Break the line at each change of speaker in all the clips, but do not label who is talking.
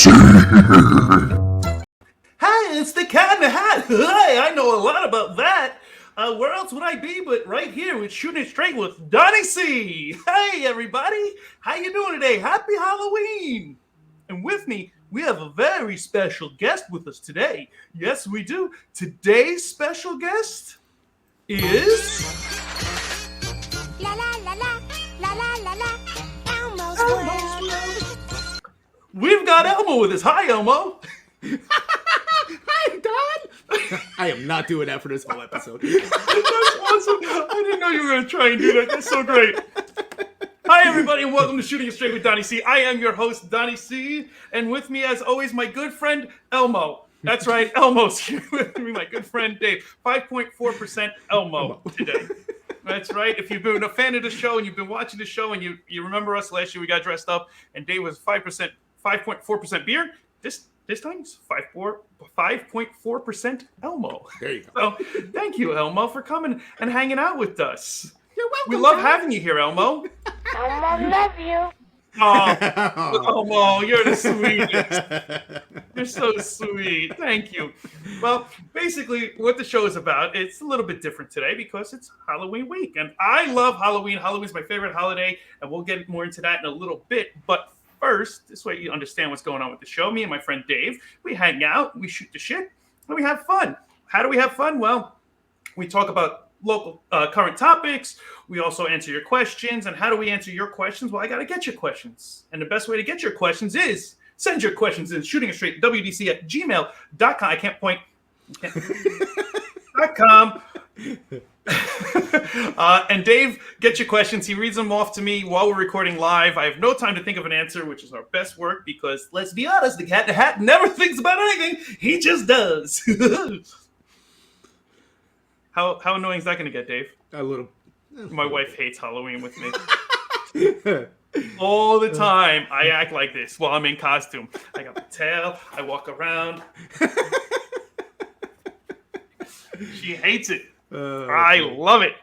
Hi, it's the Cat in the Hat. Hi, I know a lot about that. Where else would I be but right here with Shooting It Straight with Donnie C. Hey, everybody. How you doing today? Happy Halloween. And with me, we have a very special guest with us today. Yes, we do. Today's special guest is...
La la la la, la la la la, Elmo's world.
We've got Elmo with us. Hi, Elmo.
Hi, Don. I am not doing that for this whole episode.
That's awesome. I didn't know you were going to try and do that. That's so great. Hi, everybody, and welcome to Shooting It Straight with Donnie C. I am your host, Donnie C. And with me, as always, my good friend, Elmo. That's right, Elmo's here with me, my good friend, Dave. 5.4% Elmo today. That's right. If you've been a fan of the show and you've been watching the show and you remember us last year, we got dressed up, and Dave was 5.4% beer. This time it's 5.4% Elmo.
There you go.
So thank you, Elmo, for coming and hanging out with us.
You're welcome.
We love having you here, Elmo.
Elmo, love you.
Oh, Elmo, you're the sweetest. You're so sweet. Thank you. Well, basically, what the show is about, it's a little bit different today because it's Halloween week. And I love Halloween. Halloween's my favorite holiday, and we'll get more into that in a little bit. But first, this way you understand what's going on with the show. Me and my friend Dave, we hang out, we shoot the shit, and we have fun. How do we have fun? Well, we talk about local current topics. We also answer your questions. And how do we answer your questions? Well, I got to get your questions. And the best way to get your questions is send your questions in shootingitstraightwdc@gmail.com. I can't point. .com. And Dave gets your questions. He reads them off to me while we're recording live. I have no time to think of an answer, which is our best work because, let's be honest, the Cat in the Hat never thinks about anything. He just does. How annoying is that going to get, Dave?
A little.
My wife hates Halloween with me. All the time, I act like this while I'm in costume. I got my tail. I walk around. She hates it. I love it.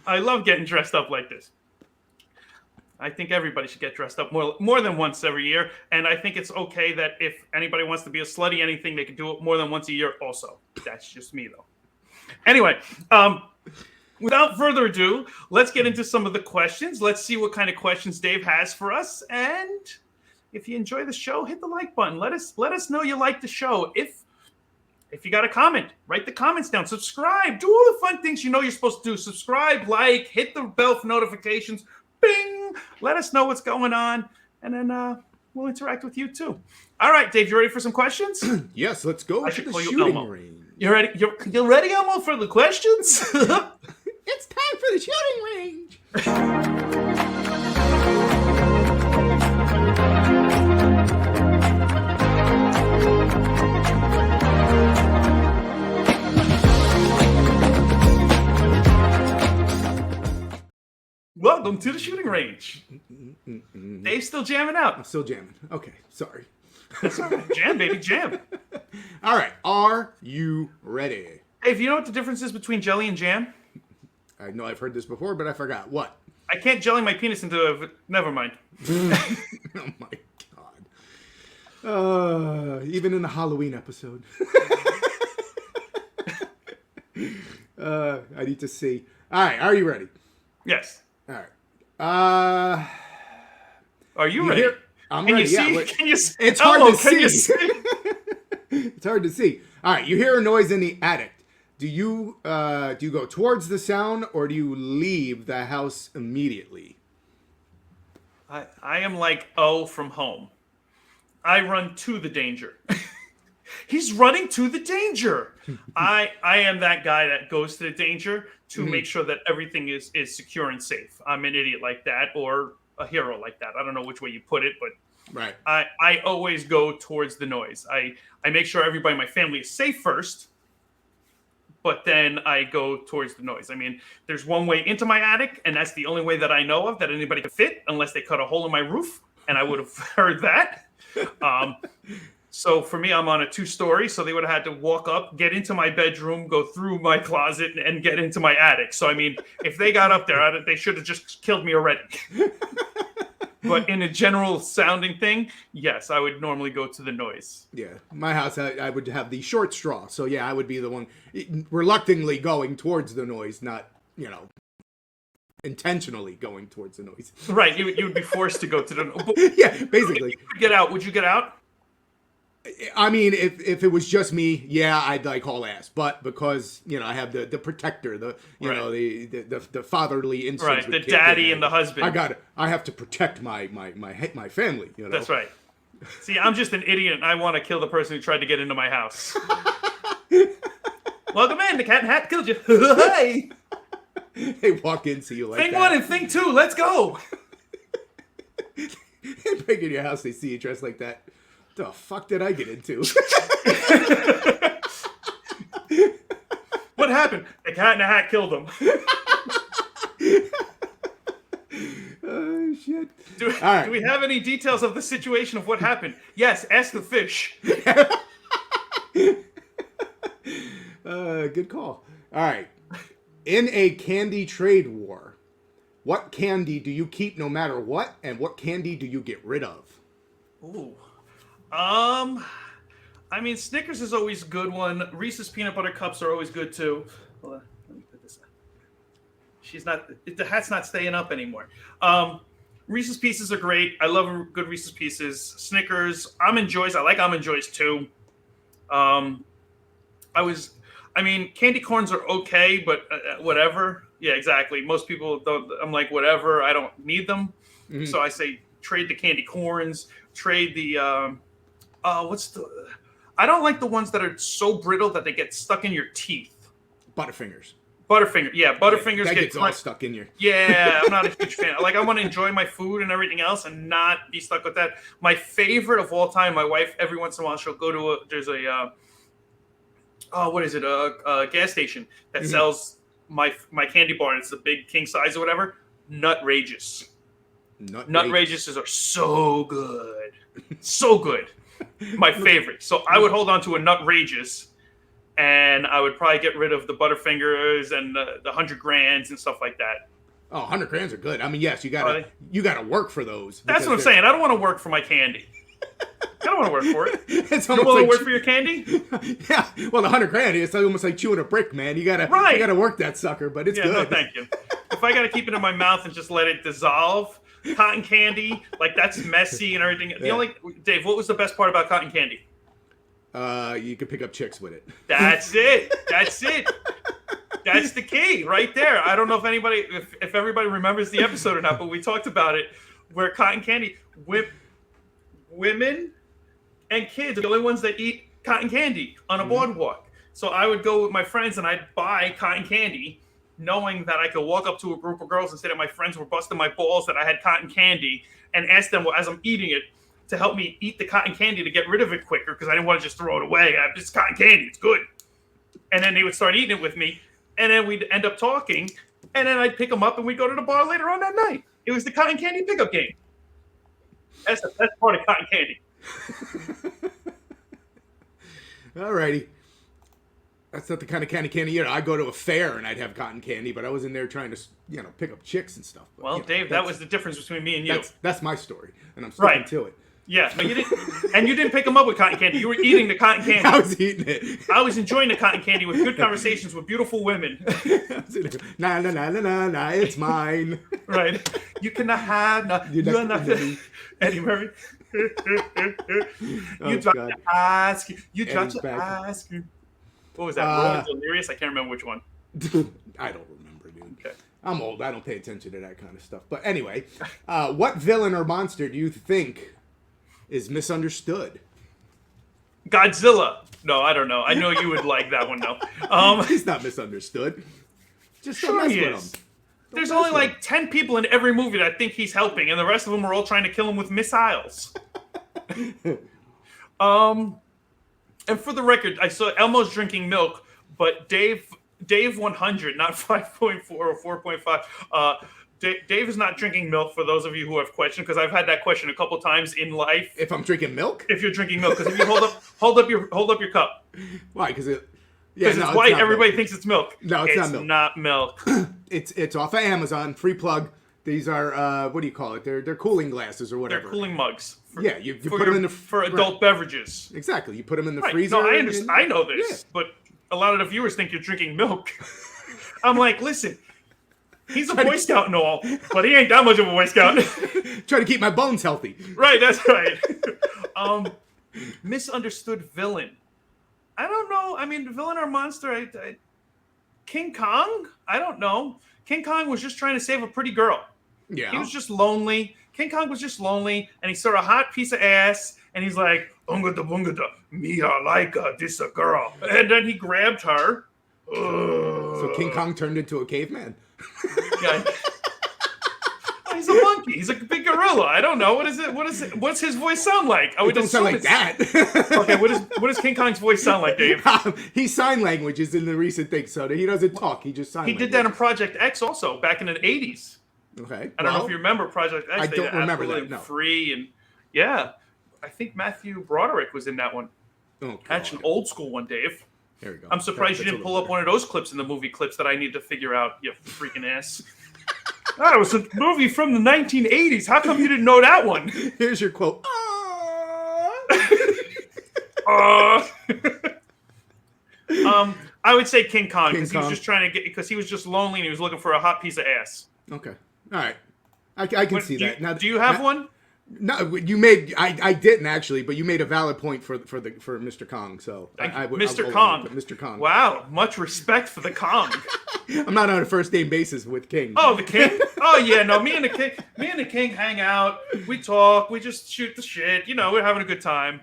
I love getting dressed up like this. I think everybody should get dressed up more than once every year. And I think it's okay that if anybody wants to be a slutty anything, they can do it more than once a year also. That's just me, though. Anyway, without further ado, let's get into some of the questions. Let's see what kind of questions Dave has for us. And if you enjoy the show, hit the like button. Let us know you like the show. If you got a comment, write the comments down. Subscribe. Do all the fun things you know you're supposed to do. Subscribe, like, hit the bell for notifications. Bing! Let us know what's going on. And then we'll interact with you, too. All right, Dave, you ready for some questions?
Yes, let's go
I
to
should
the
call you
shooting
Elmo.
range.
You ready? You ready, Elmo, for the questions?
It's time for the shooting range.
Welcome to the shooting range. Dave's still jamming
I'm
out.
still jamming. Okay, sorry.
That's all right. Jam, baby, jam.
All right, are you ready?
Dave, you know what the difference is between jelly and jam?
I know I've heard this before, but I forgot. What?
I can't jelly my penis into a... Never mind.
Oh my god. Even in the Halloween episode. I need to see. All right, are you ready?
Yes.
All right.
Are you ready?
I'm
Can
ready.
you
Yeah,
see?
look,
Can you see?
it's hard
Elmo,
to
can you
see. It's hard to see. All right, you hear a noise in the attic. Do you go towards the sound or do you leave the house immediately?
I am like O from Home. I run to the danger. He's running to the danger. I am that guy that goes to the danger to make sure that everything is secure and safe. I'm an idiot like that, or a hero like that. I don't know which way you put it, but
Right.
I always go towards the noise. I make sure everybody in my family is safe first, but then I go towards the noise. I mean, there's one way into my attic, and that's the only way that I know of that anybody could fit, unless they cut a hole in my roof, and I would have heard that. So for me, I'm on a 2-story, so they would have had to walk up, get into my bedroom, go through my closet, and get into my attic. So, I mean, if they got up there, they should have just killed me already. But in a general sounding thing, yes, I would normally go to the noise.
Yeah, my house, I would have the short straw. So yeah, I would be the one reluctantly going towards the noise, not, intentionally going towards the noise.
Right, you would be forced to go to the.
Yeah, basically.
Get out. Would you get out?
I mean, if it was just me, yeah, I'd like haul ass. But because I have the protector, the fatherly instincts,
right? The daddy and the husband.
I have to protect my family.
That's right. See, I'm just an idiot, and I want to kill the person who tried to get into my house. Welcome in. The cat in hat killed you. Hey.
They walk in, see you like
thing
that.
Thing 1 and thing 2. Let's go.
They break in your house. They see you dressed like that. The fuck did I get into?
What happened? The cat in a hat killed him.
Oh, shit.
Do we have any details of the situation of what happened? Yes, ask the fish.
Good call. All right. In a candy trade war, what candy do you keep no matter what, and what candy do you get rid of?
Ooh. I mean, Snickers is always a good one. Reese's Peanut Butter Cups are always good, too. Hold on. Let me put this up. The hat's not staying up anymore. Reese's Pieces are great. I love good Reese's Pieces. Snickers. Almond Joys. I like Almond Joys, too. Candy corns are okay, but whatever. Yeah, exactly. Most people don't. I'm like, whatever. I don't need them. Mm-hmm. So I say trade the candy corns. Trade the I don't like the ones that are so brittle that they get stuck in your teeth.
Butterfingers.
Yeah, Butterfingers
that gets all stuck in your.
Yeah, I'm not a huge fan. Like, I want to enjoy my food and everything else and not be stuck with that. My favorite of all time, my wife, every once in a while, she'll go to a gas station that sells my candy bar, and it's a big king size or whatever. Nutrageous. Nutrageous are so good. So good. My favorite. So I would hold on to a Nutrageous, and I would probably get rid of the Butterfingers and the 100 grands and stuff like that.
Oh, 100 grands are good. I mean, yes, you gotta work for those.
That's what I'm saying. I don't want to work for my candy. I don't want to work for it.
It's
you don't want to work for your candy?
Yeah. Well, the 100 grand, it's almost like chewing a brick, man. You gotta work that sucker, but it's good.
No, thank you. If I gotta keep it in my mouth and just let it dissolve, cotton candy, like, that's messy and everything. Yeah. Dave, what was the best part about cotton candy?
You could pick up chicks with it.
That's it. That's the key right there. I don't know if everybody remembers the episode or not, but we talked about it, where cotton candy, women and kids are the only ones that eat cotton candy on a boardwalk. So I would go with my friends and I'd buy cotton candy, knowing that I could walk up to a group of girls and say that my friends were busting my balls that I had cotton candy, and ask them as I'm eating it to help me eat the cotton candy to get rid of it quicker, because I didn't want to just throw it away. It's cotton candy. It's good. And then they would start eating it with me, and then we'd end up talking, and then I'd pick them up and we'd go to the bar later on that night. It was the cotton candy pickup game. That's the best part of cotton candy.
Alrighty. That's not the kind of candy. I go to a fair and I'd have cotton candy, but I was in there trying to, pick up chicks and stuff. But,
well, Dave, that was the difference between me and you.
That's my story, and I'm sticking to it.
Yeah, but you didn't pick them up with cotton candy. You were eating the cotton candy.
I was eating it.
I was enjoying the cotton candy with good conversations with beautiful women.
Nah, it's mine.
Right. You cannot have. You're not. Eddie Murray. You got to ask. You got to ask. What was that? Rolling Delirious? I can't remember which one.
I don't remember, dude.
Okay.
I'm old. I don't pay attention to that kind of stuff. But anyway, what villain or monster do you think is misunderstood?
Godzilla. No, I don't know. I know you would like that one, though.
He's not misunderstood. Just
sure he is. There's only like 10 people in every movie that think he's helping, and the rest of them are all trying to kill him with missiles. And for the record, I saw Elmo's drinking milk, but Dave 100, not 5.4 or 4.5. Dave is not drinking milk, for those of you who have questioned, because I've had that question a couple times in life.
If I'm drinking milk?
If you're drinking milk, because if you hold up your cup.
Why? Because it's
white. Everybody thinks it's milk.
No, it's not milk.
Not milk.
It's off of Amazon. Free plug. These are what do you call it? They're cooling glasses or whatever.
They're cooling mugs.
Yeah, you put them in the
for adult beverages.
Exactly. You put them in the
Right.
freezer.
No, I understand. I know this,
Yeah.
but a lot of the viewers think you're drinking milk. I'm like, listen, he's a Boy Scout and all, but he ain't that much of a Boy Scout.
Try to keep my bones healthy.
Right, that's right. Misunderstood villain. I don't know. I mean, villain or monster? King Kong? I don't know. King Kong was just trying to save a pretty girl.
Yeah.
He was just lonely. King Kong was just lonely, and he saw a hot piece of ass, and he's like, "Ungada bungada, me like this a girl," and then he grabbed her.
So King Kong turned into a caveman.
Yeah. He's a monkey. He's a big gorilla. I don't know. What is it? What's his voice sound like? I
It
would
don't sound like that.
Okay, what does King Kong's voice sound like, Dave?
He sign languages in the recent thing, so he doesn't talk. He just sign.
He did that in Project X also back in the 80s.
Okay.
I don't know if you remember Project X.
I
They
don't
were
remember that,
absolutely
no.
Free and yeah, I think Matthew Broderick was in that one.
Oh,
That's an old school one, Dave.
There we go.
I'm surprised you didn't pull up one of those clips in the movie clips that I need to figure out. You freaking ass. That was a movie from the 1980s. How come you didn't know that one?
Here's your quote.
I would say King Kong because he was
Kong.
just trying to get because he was just lonely and he was looking for a hot piece of ass.
Okay. All right. I can
What,
see
do
that.
you,
Now,
do you have
now-
one?
No, you made. I didn't actually, but you made a valid point for Mr. Kong. So I would.
Mr.
I'll go
Kong.
along with Mr. Kong.
Wow, much respect for the Kong.
I'm not on a first name basis with King.
Oh, the King? Oh yeah, no, me and the King hang out. We talk. We just shoot the shit. You know, we're having a good time.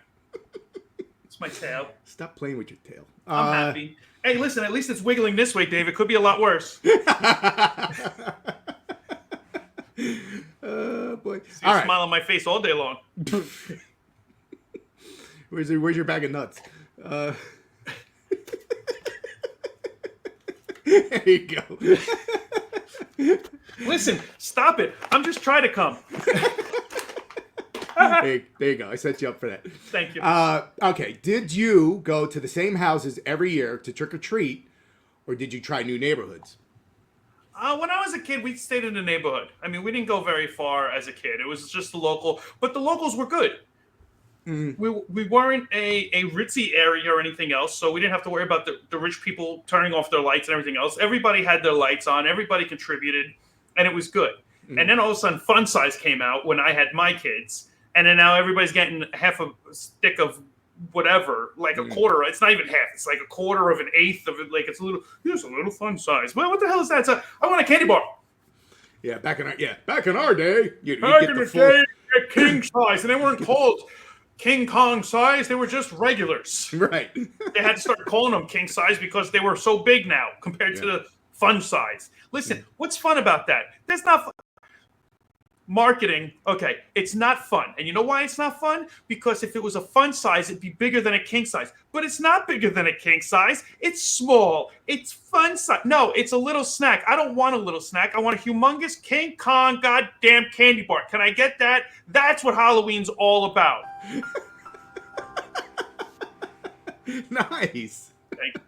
It's my tail.
Stop playing with your tail.
I'm happy. Hey, listen, at least it's wiggling this way, Dave. It could be a lot worse.
Boy.
See
All
a
right.
smile on my face all day long.
Where's your bag of nuts? There you go.
Listen, stop it. I'm just trying to come.
There you go. I set you up for that.
Thank you.
Okay. Did you go to the same houses every year to trick or treat, or did you try new neighborhoods?
When I was a kid, we stayed in the neighborhood. I mean, we didn't go very far as a kid. It was just the local, but the locals were good. We weren't a ritzy area or anything else, so we didn't have to worry about the rich people turning off their lights and everything else. Everybody had their lights on. Everybody contributed, and it was good. And then all of a sudden, Fun Size came out when I had my kids, and then now everybody's getting half a stick of whatever, like a quarter. It's not even half. It's like a quarter of an eighth of it. Like it's a little. Here's a little Fun Size. Well, what the hell is that? I want a candy bar.
Yeah, back in our day, you
Back
get
in
the
the
full.
day, a king size, and they weren't called King Kong size. They were just regulars.
Right.
They had to start calling them king size because they were so big now compared to the fun size. Listen, what's fun about that? That's not fun. Marketing, okay, it's not fun. And you know why it's not fun? Because if it was a fun size, it'd be bigger than a king size. But it's not bigger than a king size. It's small. It's fun size. No, it's a little snack. I don't want a little snack. I want a humongous King Kong goddamn candy bar. Can I get that? That's what Halloween's all about.
Nice.
Thank you.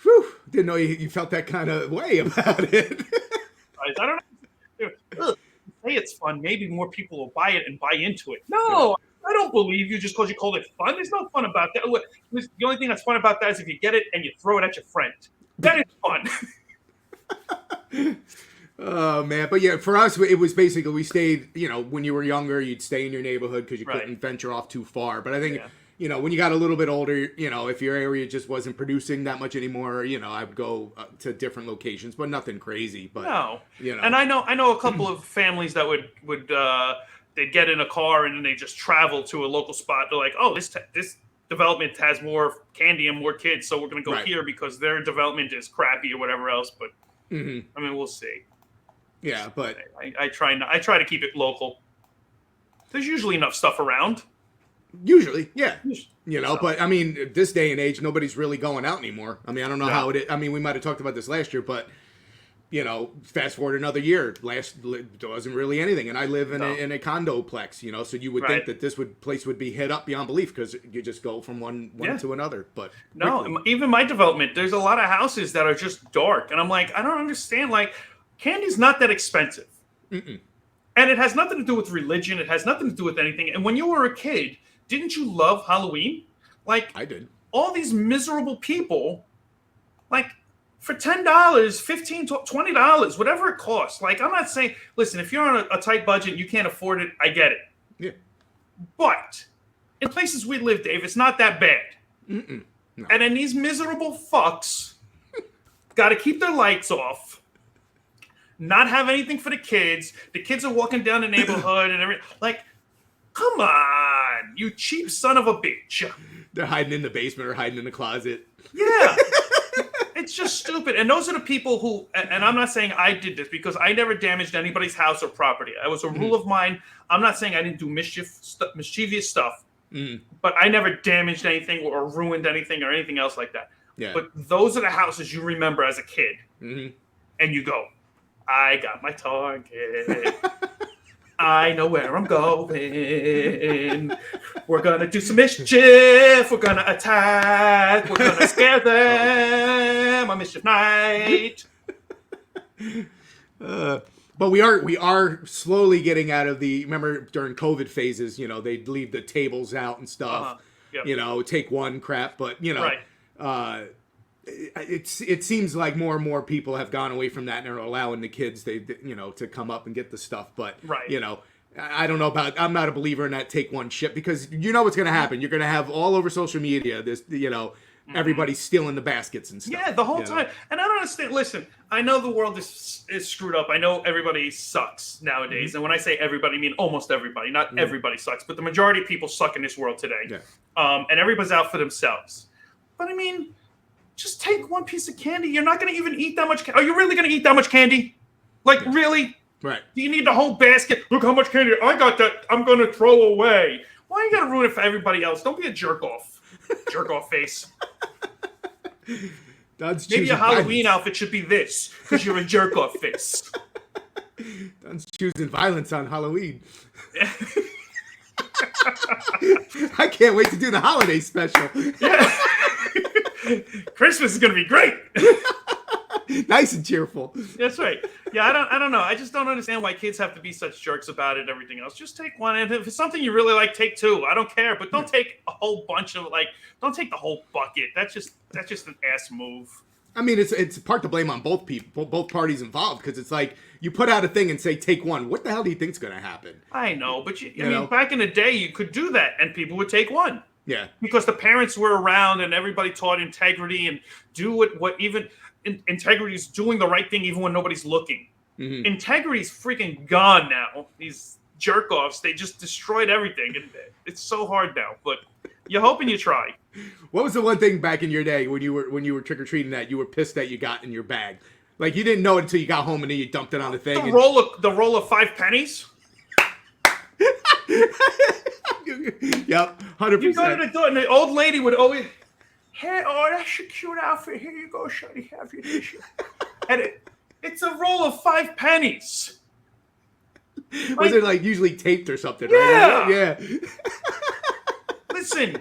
Whew. Didn't know you felt that kind of way about it.
I don't know. Ugh, say it's fun. Maybe more people will buy it and buy into it. No, I don't believe you just because you called it fun. There's no fun about that. Look, the only thing that's fun about that is if you get it and you throw it at your friend. That is fun.
Oh man, but yeah, for us it was basically we stayed. You know, when you were younger, you'd stay in your neighborhood because you couldn't venture off too far. But I think you know when you got a little bit older, you know, if your area just wasn't producing that much anymore, you know, I would go to different locations, but nothing crazy. But
No,
you know,
and I know a couple of families that would they'd get in a car and then they just travel to a local spot. They're like, oh, this development has more candy and more kids, so we're going to go here because their development is crappy or whatever else. But I mean, we'll see.
Yeah, but
I try to keep it local. There's usually enough stuff around.
usually, yeah, you know. But I mean, this day and age, nobody's really going out anymore. I mean, I don't know how it is. I mean, we might have talked about this last year, but you know, fast forward another year, there wasn't really anything, and I live in a condoplex, you know, so you would think that this place would be hit up beyond belief because you just go from one to another. But
no, even my development, there's a lot of houses that are just dark, and I'm like, I don't understand. Like, candy's not that expensive.
Mm-mm.
And it has nothing to do with religion. It has nothing to do with anything. And when you were a kid, didn't you love Halloween? Like,
I did.
All these miserable people, like, for $10, $15, $20, whatever it costs. Like, I'm not saying, listen, if you're on a tight budget and you can't afford it, I get it.
Yeah.
But in places we live, Dave, it's not that bad.
Mm-mm. No.
And then these miserable fucks got to keep their lights off, not have anything for the kids. The kids are walking down the neighborhood and everything. Like, come on, you cheap son of a bitch.
They're hiding in the basement or hiding in the closet.
Yeah. It's just stupid. And those are the people who, and I'm not saying I did this because I never damaged anybody's house or property. It was a rule of mine. I'm not saying I didn't do mischievous stuff, but I never damaged anything or ruined anything or anything else like that.
Yeah.
But those are the houses you remember as a kid.
Mm-hmm.
And you go, I got my target. I know where I'm going. We're going to do some mischief. We're going to attack. We're going to scare them on Mischief Night.
But we are slowly getting out of the, remember during COVID phases, you know, they'd leave the tables out and stuff,
Yep.
you know, take one crap, but you know,
Right.
it seems like more and more people have gone away from that and are allowing the kids, to come up and get the stuff. But,
Right.
you know, I don't know about, I'm not a believer in that take one shit because you know what's going to happen. You're going to have all over social media, this, you know, everybody's stealing the baskets and stuff.
Yeah, the whole
you know?
time. And I don't understand. Listen, I know the world is screwed up. I know everybody sucks nowadays. And when I say everybody, I mean almost everybody. Not everybody sucks, but the majority of people suck in this world today.
Yeah.
And everybody's out for themselves. But I mean, just take one piece of candy. You're not going to even eat that much. Are you really going to eat that much candy? Like, really?
Right.
Do you need the whole basket? Look how much candy I got that I'm going to throw away. Why are you going to ruin it for everybody else? Don't be a jerk off. Jerk off face. Maybe your Halloween outfit should be this, because you're a jerk off face.
Don's choosing violence on Halloween. I can't wait to do the holiday special.
Yeah. Christmas is going to be great.
Nice and cheerful.
That's right. Yeah, I don't know. I just don't understand why kids have to be such jerks about it and everything else. Just take one. And if it's something you really like, take two. I don't care. But don't take a whole bunch of, don't take the whole bucket. That's just an ass move.
I mean, it's part to blame on both people, both parties involved, because it's like you put out a thing and say take one. What the hell do you think's going to happen?
I know, but I mean, back in the day, you could do that, and people would take one.
Yeah,
because the parents were around, and everybody taught integrity and do what even integrity is doing the right thing even when nobody's looking. Mm-hmm. Integrity's freaking gone now. These jerk offs, they just destroyed everything, and it's so hard now. But you hope and you try.
What was the one thing back in your day when you were trick or treating that you were pissed that you got in your bag? Like you didn't know it until you got home and then you dumped it on the thing.
The roll of 5 pennies.
Yep, 100%.
You go to the door and the old lady would always, hey, oh, that's a cute outfit. Here you go, Shuddy, have your dish. And it's a roll of 5 pennies.
Was it like usually taped or something?
Yeah.
Right? Yeah.
Listen,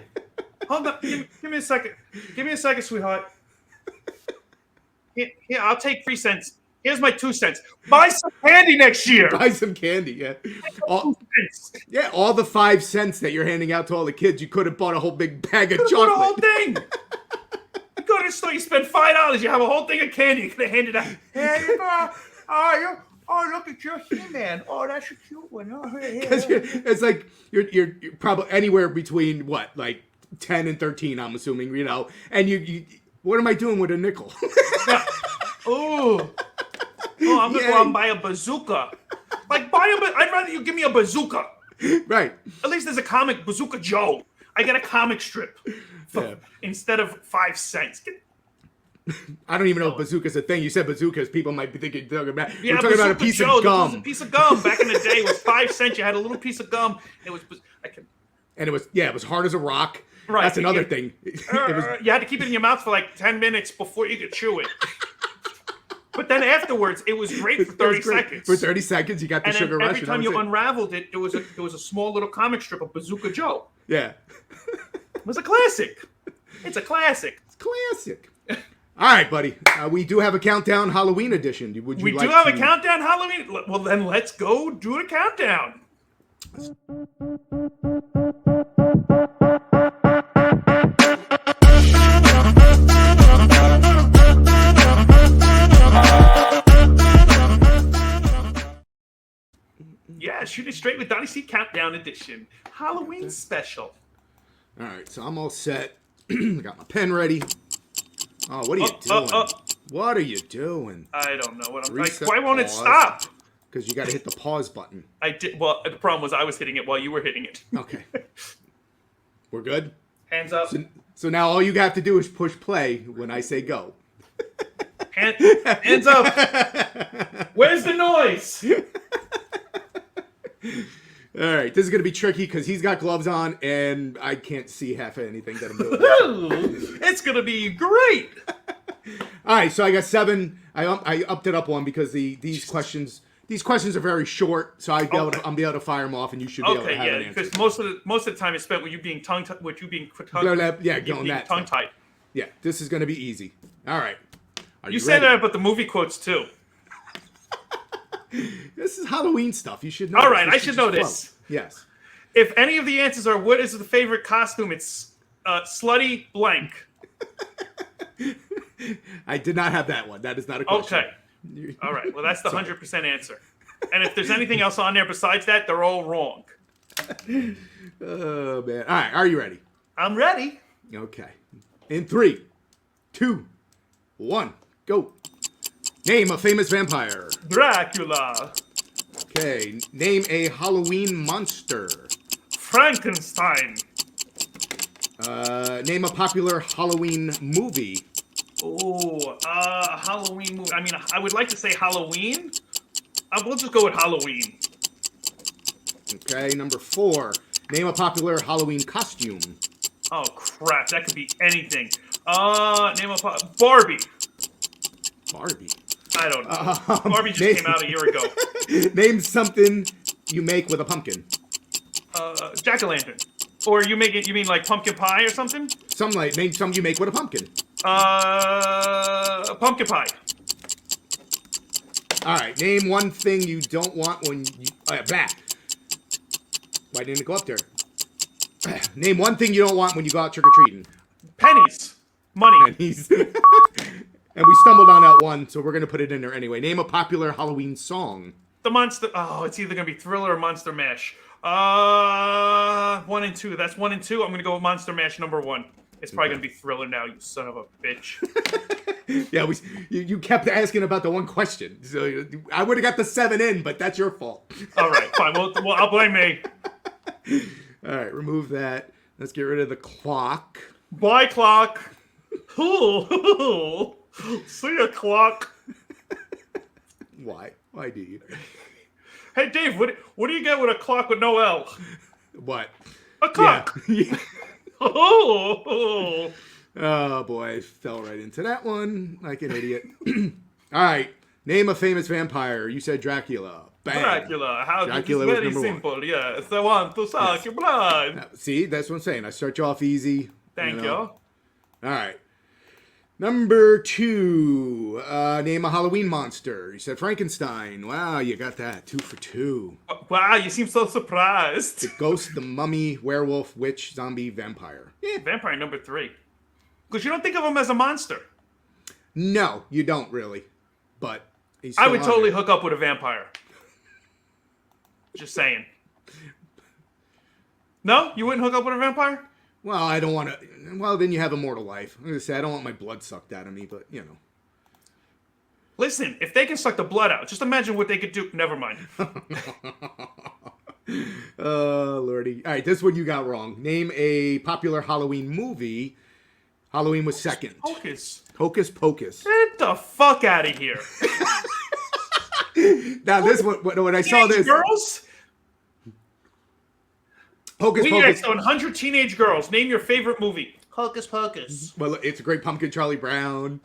hold on. Give me a second. Give me a second, sweetheart. Here, I'll take 3 cents. Here's my 2 cents. Buy some candy next year.
Buy some candy, yeah. All the 5 cents that you're handing out to all the kids, you could have bought a whole big bag of chocolate.
The whole thing. You go to the store, you spend $5, you have a whole thing of candy. You could have handed out. Here you go. Oh, look at your He-Man. Oh, that's a cute one. Oh, here.
It's like you're probably anywhere between what, like 10 and 13, I'm assuming, you know. And you what am I doing with a nickel?
I'm gonna go out and buy a bazooka. I'd rather you give me a bazooka.
Right.
At least there's a comic, Bazooka Joe. I get a comic strip instead of 5 cents.
I don't even know if bazooka's a thing. You said bazookas, people might be thinking you're talking about.
Yeah,
we're talking about a piece of gum.
It was a piece of gum back in the day. It was 5 cents. You had a little piece of gum. It was hard as a rock. Right.
That's another thing.
You had to keep it in your mouth for like 10 minutes before you could chew it. But then afterwards, it was great for 30 seconds.
For 30 seconds, you got the sugar rush.
Every time you unraveled it, there was a small little comic strip of Bazooka Joe.
Yeah.
It was a classic. It's a classic.
It's classic. All right, buddy. We do have a countdown Halloween edition. Would you
We
like
do have
to...
a countdown Halloween. Well, then let's go do a countdown. Yeah, Shooting Straight with DC Countdown Edition. Halloween special.
All right, so I'm all set. Got my pen ready. Oh, what are you doing? What are you doing?
I don't know what I'm like.
Reset
Why won't it
pause.
stop?
Because you got to hit the pause button.
I did. Well, the problem was I was hitting it while you were hitting it.
Okay. We're good?
Hands up.
So now all you have to do is push play when I say go.
Hands up. Where's the noise?
All right, this is going to be tricky because he's got gloves on and I can't see half of anything that I'm doing.
It's going to be great.
All right, so I got 7. I upped it up one because these questions are very short, so I'm be able to fire them off, and you should be able to have an answer.
Because most of the time is spent with you being tongue tied.
Yeah, this is going to be easy. All right,
you say that about the movie quotes too.
This is Halloween stuff. You should know.
All right, I should know this.
Yes.
If any of the answers are what is the favorite costume, it's slutty blank.
I did not have that one. That is not a question.
Okay. All right. Well, that's the 100% answer. And if there's anything else on there besides that, they're all wrong.
Oh, man. All right. Are you ready?
I'm ready.
Okay. In 3, 2, 1, go. Name a famous vampire.
Dracula.
Okay. Name a Halloween monster.
Frankenstein.
Name a popular Halloween movie.
Oh, Halloween movie. I mean, I would like to say Halloween. We'll just go with Halloween.
Okay, number 4. Name a popular Halloween costume.
Oh, crap. That could be anything. Name a Barbie.
Barbie?
I don't know. Barbie just came out a year ago.
Name something you make with a pumpkin.
Jack-o'-lantern. Or you mean like pumpkin pie or something?
Name something you make with a pumpkin.
Pumpkin pie.
All right. Name one thing you don't want when you... back. Why didn't it go up there? Name one thing you don't want when you go out trick-or-treating.
Pennies. Money.
Pennies. And we stumbled on that one, so we're going to put it in there anyway. Name a popular Halloween song.
The Monster... Oh, it's either going to be Thriller or Monster Mash. 1 and 2. That's 1 and 2. I'm going to go with Monster Mash number 1. It's probably going to be Thriller now, you son of a bitch.
Yeah, you kept asking about the one question. So I would have got the 7 in, but that's your fault.
All right, fine. Well, I'll blame me.
All right, remove that. Let's get rid of the clock.
Bye, clock. See ya, clock.
Why? Why do you?
Hey, Dave, what do you get with a clock with no L?
What?
A clock.
Yeah.
Oh,
boy, I fell right into that one like an idiot. All right, name a famous vampire. You said Dracula. Bang.
Dracula.
Dracula
it's
was
very
number
simple.
1.
Yes, I want to suck your blood.
See, that's what I'm saying. I start you off easy.
Thank you.
All right. Number 2. Name a Halloween monster. You said Frankenstein. Wow, you got that. 2 for 2.
Wow, you seem so surprised.
The ghost, the mummy, werewolf, witch, zombie, vampire.
Yeah, vampire number 3. Because you don't think of him as a monster.
No, you don't really. But he's
I would
still
totally
on
hook up with a vampire. Just saying. No? You wouldn't hook up with a vampire?
Well, I don't want to... Well, then you have immortal life. I'm going to say I don't want my blood sucked out of me, but, you know.
Listen, if they can suck the blood out, just imagine what they could do. Never mind.
Oh, Lordy. All right, this one you got wrong. Name a popular Halloween movie. Halloween was second. Hocus Pocus.
Get the fuck out of here.
Now, this one, when I saw this...
Girls?
Hocus
We
Pocus.
asked 100 teenage girls. Name your favorite movie. Hocus Pocus.
Well, it's a great Pumpkin Charlie Brown.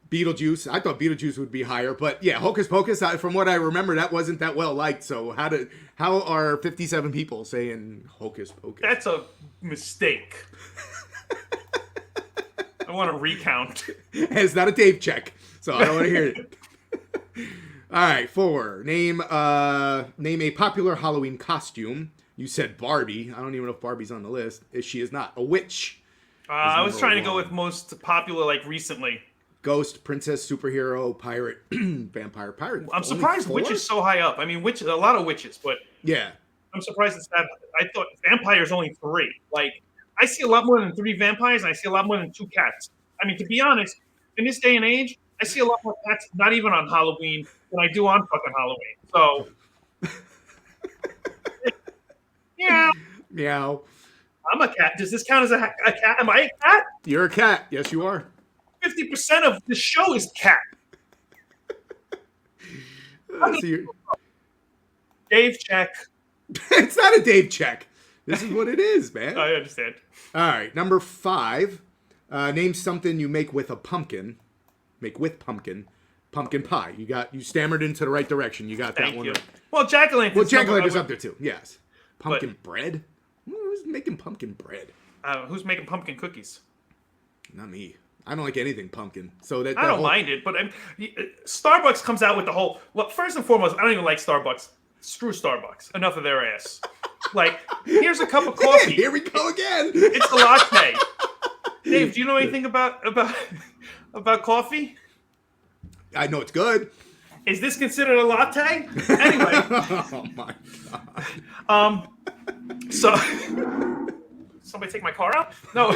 Beetlejuice. I thought Beetlejuice would be higher, but yeah, Hocus Pocus. From what I remember, that wasn't that well liked. So how are 57 people saying Hocus Pocus?
That's a mistake. I want to recount.
It's not a Dave check, so I don't want to hear it. All right, 4. Name a popular Halloween costume. You said Barbie. I don't even know if Barbie's on the list. She is not. A witch.
I was trying to go with most popular, like recently.
Ghost, princess, superhero, pirate, vampire, pirate.
I'm surprised witch is so high up. I mean, a lot of witches, but
yeah,
I'm surprised it's that. I thought vampires only 3. Like, I see a lot more than 3 vampires, and I see a lot more than 2 cats. I mean, to be honest, in this day and age, I see a lot more cats not even on Halloween than I do on fucking Halloween. So, yeah.
Meow.
I'm a cat. Does this count as a cat? Am I a cat?
You're a cat. Yes, you are.
50% of the show is cat. Dave check.
It's not a Dave check. This is what it is, man.
I understand.
All right, number 5. Name something you make with a pumpkin. Make with pumpkin. Pumpkin pie. You stammered into the right direction. You got that
Thank
one.
you.
Right.
Well, jack-o'-lanterns.
Well, jack-o'-lanterns up there too. Yes. Pumpkin bread. Who's making pumpkin bread?
Who's making pumpkin cookies?
Not me. I don't like anything pumpkin. So that
I don't mind it, but Starbucks comes out with the whole. Well, first and foremost, I don't even like Starbucks. Screw Starbucks. Enough of their ass. Like, here's a cup of coffee.
Here we go again.
It's a latte. Dave, do you know anything about coffee?
I know it's good.
Is this considered a latte? Anyway.
Oh my god.
So somebody take my car out? No.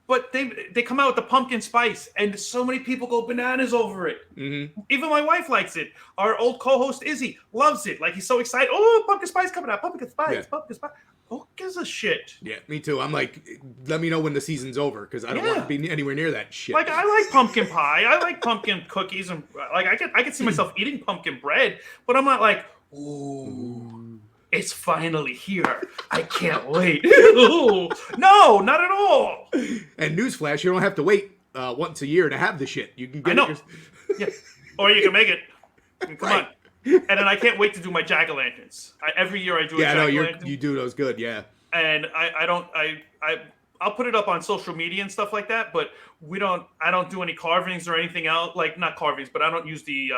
But they come out with the pumpkin spice, and so many people go bananas over it.
Mm-hmm.
Even my wife likes it. Our old co-host Izzy loves it. Like, he's so excited. Oh, pumpkin spice coming out! Pumpkin spice!
Yeah.
Pumpkin spice! Who gives a shit?
Yeah, me too. I'm like, let me know when the season's over because I don't want to be anywhere near that shit.
Like, I like pumpkin pie. I like pumpkin cookies, and like I can see myself eating pumpkin bread, but I'm not like, ooh. It's finally here. I can't wait. Ooh. No, not at all.
And newsflash, you don't have to wait once a year to have the shit. You can get it.
Yeah. Or you can make it. Come on. And then I can't wait to do my jack-o'-lanterns. Every year I do a jack-o'-lantern.
You do those good, yeah.
And I'll put it up on social media and stuff like that, but I don't do any carvings or anything else. Like, not carvings, but I don't use the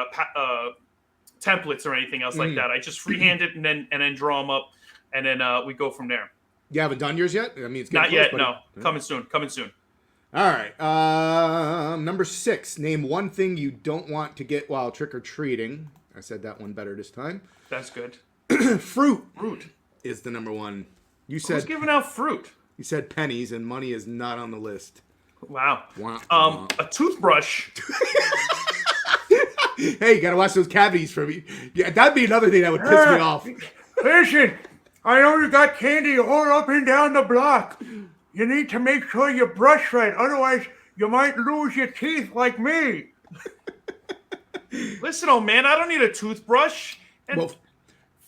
templates or anything else like that. I just freehand it and then draw them up, and then we go from there.
You haven't done yours yet? I mean, it's
not
close,
yet.
but
No, coming soon.
All right. Number 6. Name one thing you don't want to get while trick or treating. I said that one better this time.
That's good.
Fruit.
Fruit
is the number one. You said
who's giving out fruit?
You said pennies, and money is not on the list.
Wow.
Wow.
A toothbrush.
Hey, you gotta watch those cavities for me. Yeah, that'd be another thing that would piss me off.
Listen, I know you got candy all up and down the block. You need to make sure you brush right, otherwise you might lose your teeth like me.
Listen, old man, I don't need a toothbrush. And
well,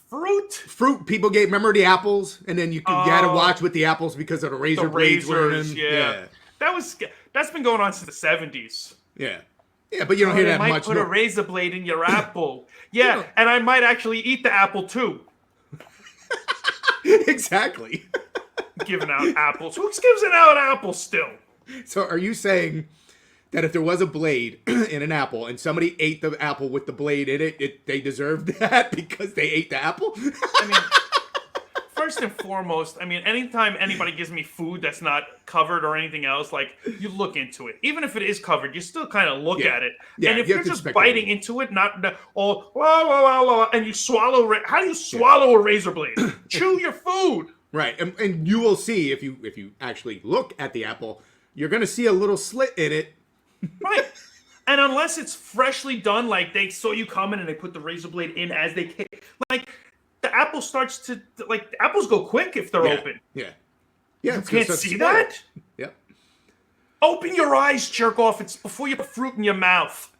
fruit.
People remember the apples, and then you had to watch with the apples because of the razor blades were in them.
Yeah. That's been going on since the 70s.
Yeah. Yeah, but you don't hear that
much.
Might
put a razor blade in your apple. Yeah, and I might actually eat the apple too.
Exactly.
Giving out apples. Who's giving out apples still?
So are you saying that if there was a blade in an apple and somebody ate the apple with the blade in it, they deserved that because they ate the apple?
I mean, first and foremost, I mean, anytime anybody gives me food that's not covered or anything else, like, you look into it. Even if it is covered, you still kind of look at it.
Yeah,
and if you're just biting into it, and you swallow, how do you swallow a razor blade? Chew your food.
Right, and you will see if you actually look at the apple, you're gonna see a little slit in it.
Right, and unless it's freshly done, like they saw you coming and they put the razor blade in as they kick, like the apple starts to the apples go quick if they're open.
Yeah,
you can't see that.
Yep.
Open your eyes, jerk off! It's before you put fruit in your mouth.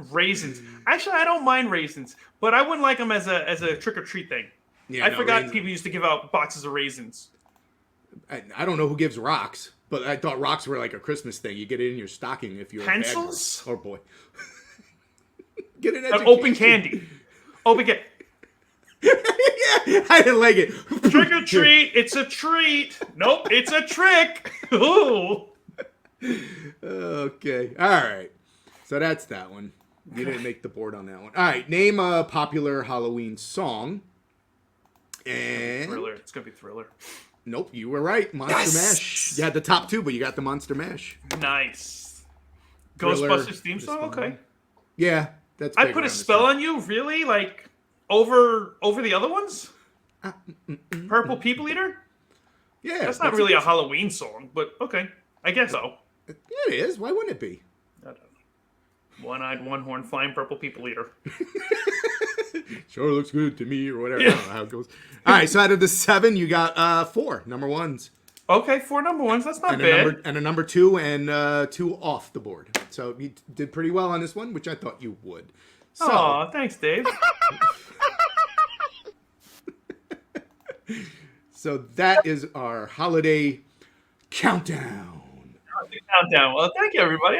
Raisins. Actually, I don't mind raisins, but I wouldn't like them as a trick or treat thing. Yeah, I forgot people used to give out boxes of raisins.
I don't know who gives rocks, but I thought rocks were like a Christmas thing. You get it in your stocking if you're
pencils.
Oh boy, get an
open candy. Open candy.
Yeah, I didn't like it.
Trick or treat. It's a treat. Nope, it's a trick. Ooh.
Okay. All right. So that's that one. You didn't make the board on that one. All right. Name a popular Halloween song. And
Thriller. It's gonna be Thriller.
Nope, you were right. Monster Mash. You had the top two, but you got the Monster Mash.
Nice.
Thriller,
Ghostbusters theme song. Okay.
Yeah, that's.
I put a spell on you. Really? Like over the other ones? Purple People Eater.
Yeah,
that's not really a Halloween song, but okay. I guess so.
Yeah, it is. Why wouldn't it be?
I don't know. One-eyed, one-horn, flying purple people eater.
Sure looks good to me, or whatever. I don't know how it goes. All right, so out of the 7, you got 4 number ones.
Okay, 4 number ones. That's not
and
bad.
A number 2 and 2 off the board. So you did pretty well on this one, which I thought you would. So,
aw, thanks, Dave.
So that is our holiday countdown.
Countdown. Well, thank you, everybody.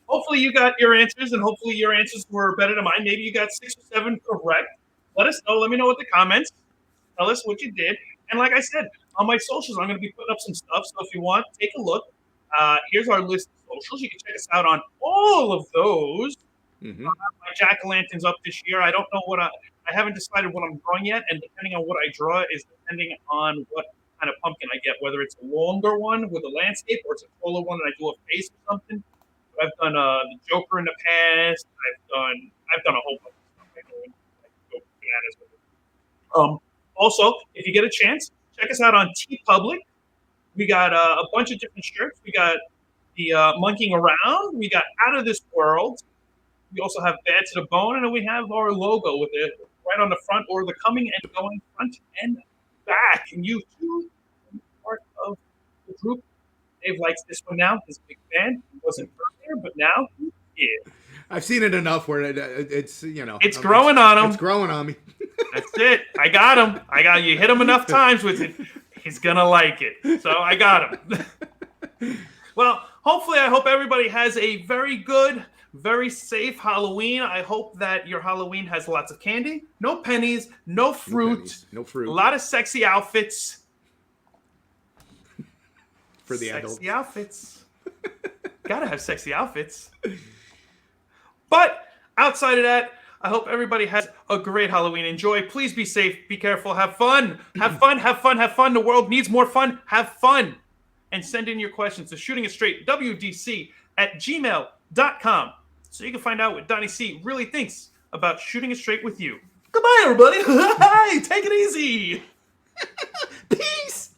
Hopefully you got your answers, and hopefully your answers were better than mine. Maybe you got 6 or 7 correct. Let us know. Let me know what the comments. Tell us what you did. And like I said, on my socials, I'm going to be putting up some stuff. So if you want, take a look. Here's our list of socials. You can check us out on all of those.
Mm-hmm.
My jack-o'-lantern's up this year. I don't know what I haven't decided what I'm drawing yet, and depending on what I draw is depending on what kind of pumpkin I get, whether it's a longer one with a landscape or it's a taller one and I do a face or something. I've done the Joker in the past. I've done a whole bunch of stuff. I go bananas with it. Also, if you get a chance, check us out on TeePublic. We got a bunch of different shirts. We got the Monkeying Around. We got Out of This World. We also have Bad to the Bone, and then we have our logo with it right on the front, or the coming and going front and back. And you too, part of the group. Dave likes this one now. He's a big fan. He wasn't earlier, but now he is.
I've seen it enough where it's
it's growing on him.
It's growing on me.
That's it. I got him. You hit him enough times with it. He's gonna like it. So I got him. Well, hopefully, I hope everybody has a very good, very safe Halloween. I hope that your Halloween has lots of candy, no pennies, no fruit,
No fruit.
a lot of sexy outfits.
For the adults.
Sexy outfits. Gotta have sexy outfits. But outside of that, I hope everybody has a great Halloween. Enjoy. Please be safe. Be careful. Have fun. Have fun. Have fun. Have fun. The world needs more fun. Have fun. And send in your questions to shootingitstraightwdc@gmail.com so you can find out what Donnie C really thinks about shooting it straight with you. Goodbye, everybody. Hey, take it easy.
Peace.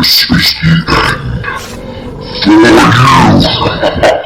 This is the end for you.